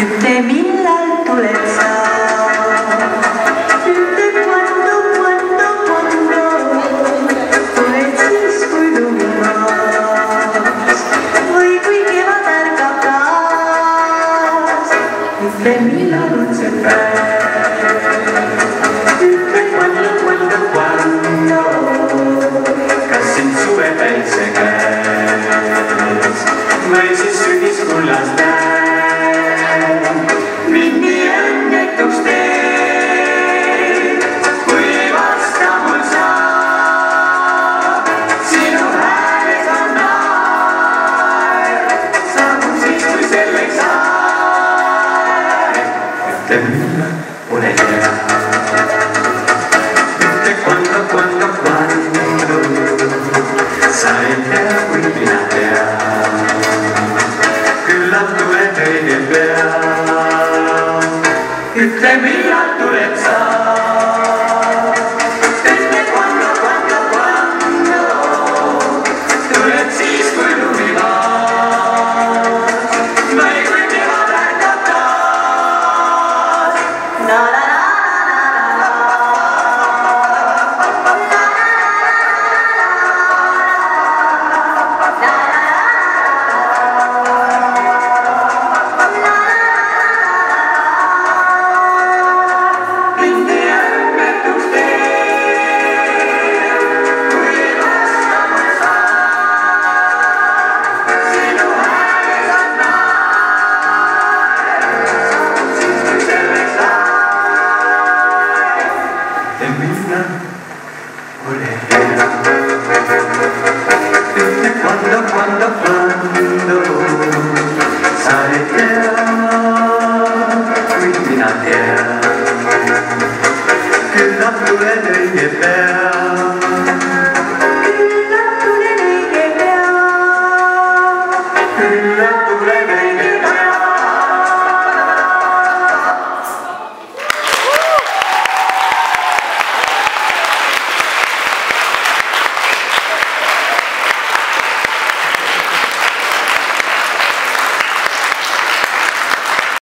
Ütle, millal tuled sa, ütle, quando tuled siis, kui lumi maas või kui kevad ärkab taas. Ütle, millal on see päev, ütle, quando kas sind suvepäitse käes või siis sügiskullas näed. Mind nii õnnetuks teed, kui ei vasta mul saab. Sinu hääles on naer, saabub siis, kui selleks aeg. Ütle, millal ole hea, ütle, quando sa ei tea, kui mina tean. Küllap tuled õige pea. Ütle, millal tuled sa, ütle, quando tuled siis, kui lumi maas või kui kevad ärkab taas. Quando sarete qui in terra, che la tuled õige pea, que la tuled õige pea,